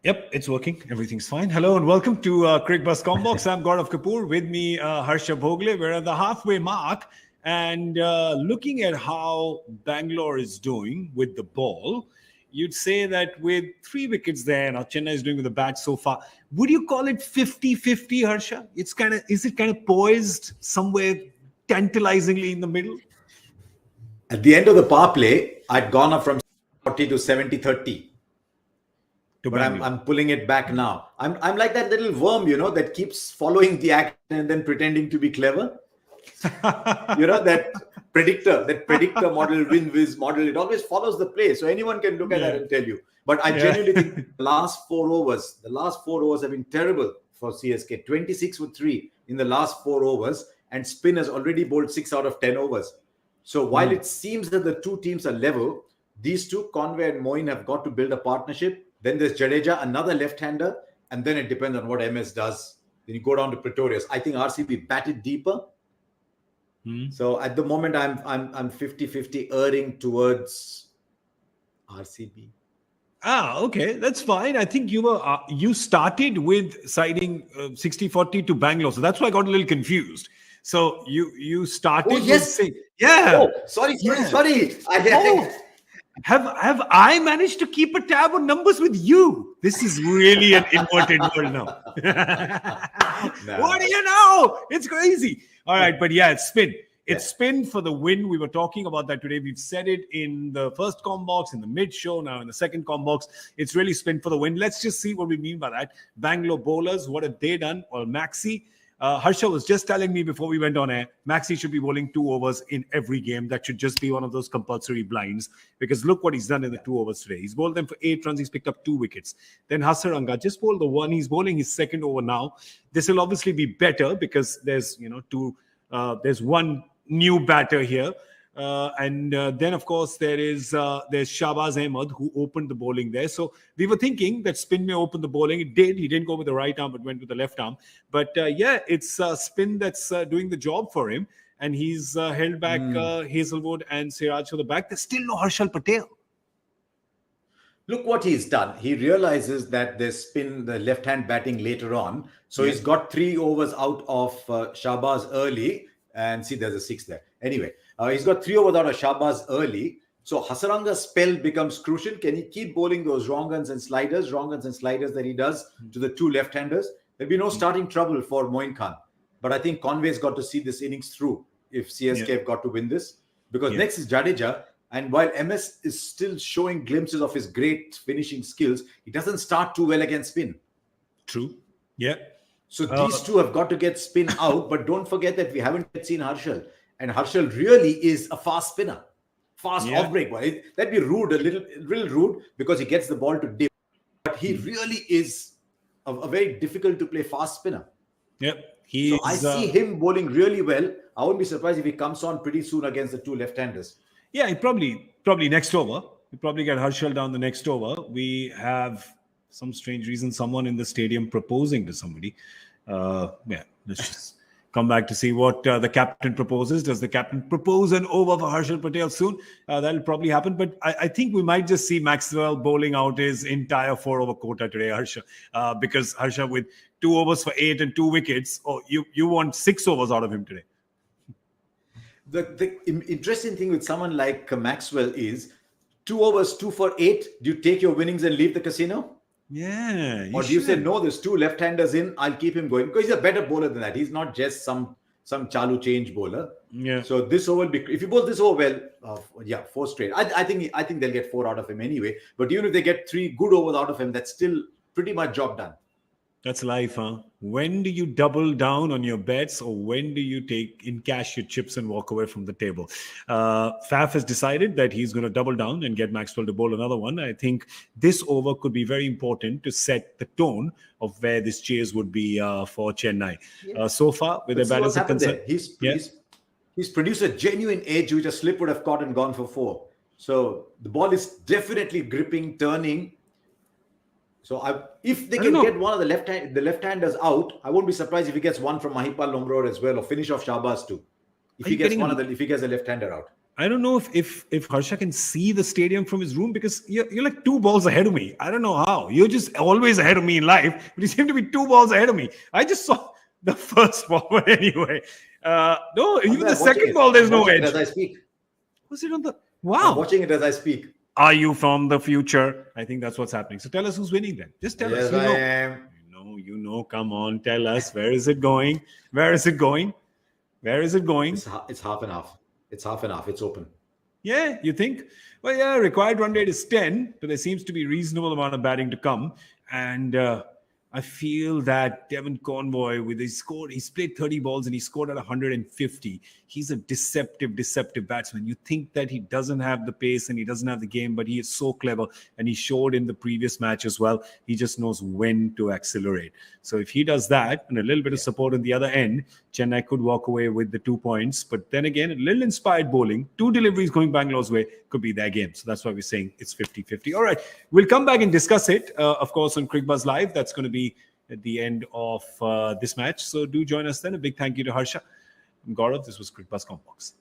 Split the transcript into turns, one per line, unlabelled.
Yep, it's working. Everything's fine. Hello and welcome to Cricbuzz Comm Box. I'm Gaurav Kapur. With me, Harsha Bhogle. We're at the halfway mark and looking at how Bangalore is doing with the ball, you'd say that with 3 wickets there, now Chennai is doing with the bat so far. Would you call it 50-50, Harsha? Is it kind of poised somewhere tantalizingly in the middle?
At the end of the power play, I'd gone up from 40 to 70-30. But I'm pulling it back now. I'm like that little worm, that keeps following the action and then pretending to be clever. That predictor model, win-whiz model, it always follows the play. So anyone can look at that and tell you. But I genuinely think the last four overs have been terrible for CSK. 26 for 3 in the last 4 overs, and spin has already bowled 6 out of 10 overs. So while it seems that the two teams are level, these two, Conway and Moin, have got to build a partnership. Then there's Jadeja, another left-hander, and then it depends on what MS does. Then you go down to Pretorius. I think RCB batted deeper. So at the moment, I'm 50-50 erring towards RCB.
Okay, that's fine. I think you started with siding 60-40 to Bangalore, so that's why I got a little confused. So you started.
Oh yes, sorry.
Have I managed to keep a tab on numbers with you? This is really an inverted world now. What do you know? It's crazy. All right, but yeah, it's spin. It's spin for the win. We were talking about that today. We've said it in the first comm box, in the mid show, now in the second comm box. It's really spin for the win. Let's just see what we mean by that. Bangalore bowlers, what have they done? Well, Maxi. Harsha was just telling me before we went on air, Maxi should be bowling 2 overs in every game. That should just be one of those compulsory blinds, because look what he's done in the 2 overs today. He's bowled them for 8 runs. He's picked up 2 wickets. Then Hasaranga just bowled the 1. He's bowling his second over now. This will obviously be better because there's there's one new batter here. And then, of course, there's Shahbaz Ahmed, who opened the bowling there. So we were thinking that spin may open the bowling. It did. He didn't go with the right arm, but went with the left arm. But it's spin that's doing the job for him. And he's held back Hazelwood and Siraj for the back. There's still no Harshal Patel.
Look what he's done. He realizes that there's spin, the left-hand batting later on. So he's got 3 overs out of Shahbaz early. And see, there's a 6 there. Anyway, he's got 3 overs out of Shahbaz early. So Hasaranga's spell becomes crucial. Can he keep bowling those wrong guns and sliders that he does to the 2 left-handers? There'll be no starting trouble for Moin Khan. But I think Conway's got to see this innings through if CSK have got to win this. Because next is Jadeja. And while MS is still showing glimpses of his great finishing skills, he doesn't start too well against spin.
True. Yeah.
So these two have got to get spin out, but don't forget that we haven't yet seen Harshal. And Harshal really is a fast spinner. Fast off-break. That'd be rude, a little rude, because he gets the ball to dip. But he really is a very difficult to play fast spinner.
Yep.
So I see him bowling really well. I wouldn't be surprised if he comes on pretty soon against the 2 left-handers.
Yeah, he probably next over. He'll probably get Harshal down the next over. We have some strange reason, someone in the stadium proposing to somebody. Let's just come back to see what the captain proposes. Does the captain propose an over for Harshal Patel soon? That'll probably happen. But I think we might just see Maxwell bowling out his entire 4-over quota today, Harsha. Because Harsha, with 2 overs for 8 and 2 wickets, you want 6 overs out of him today.
The interesting thing with someone like Maxwell is 2 overs, 2 for 8. Do you take your winnings and leave the casino?
Yeah.
Or do you say, no, there's 2 left-handers in, I'll keep him going? Because he's a better bowler than that. He's not just some chalu change bowler.
Yeah.
So this over, if you bowl this over well, 4 straight. I think they'll get 4 out of him anyway. But even if they get 3 good overs out of him, that's still pretty much job done.
That's life, huh? When do you double down on your bets, or when do you take in cash your chips and walk away from the table? Faf has decided that he's going to double down and get Maxwell to bowl another one. I think this over could be very important to set the tone of where this chase would be for Chennai. So far, with the batters are concerned,
he's produced a genuine edge which a slip would have caught and gone for 4. So the ball is definitely gripping, turning. So if they can get one of the left-handers out, I won't be surprised if he gets one from Mahipal Lomrod as well, or finish off Shahbaz too. If he gets a left-hander out.
I don't know if Harsha can see the stadium from his room, because you're like 2 balls ahead of me. I don't know how. You're just always ahead of me in life, but you seem to be 2 balls ahead of me. I just saw the first ball, but anyway. No, even the second ball, there's no edge.
As I speak.
Was it on the... Wow.
I'm watching it as I speak.
Are you from the future? I think that's what's happening. So tell us who's winning then. Just tell us.
Yes, I am.
You know. Come on, tell us. Where is it going? Where is it going? Where is it going?
It's half and half. It's half and half. It's open.
Yeah, you think? Well, yeah, required run rate is 10, but there seems to be a reasonable amount of batting to come. And I feel that Devon Conway, he's played 30 balls and he scored at 150. He's a deceptive batsman. You think that he doesn't have the pace and he doesn't have the game, but he is so clever. And he showed in the previous match as well. He just knows when to accelerate. So if he does that and a little bit of support on the other end, Chennai could walk away with the 2 points. But then again, a little inspired bowling, 2 deliveries going Bangalore's way could be their game. So that's why we're saying it's 50-50. All right, we'll come back and discuss it, of course, on Cricbuzz Live. That's going to be at the end of this match. So do join us then. A big thank you to Harsha and Gaurav. This was Cricbuzz Comm Box.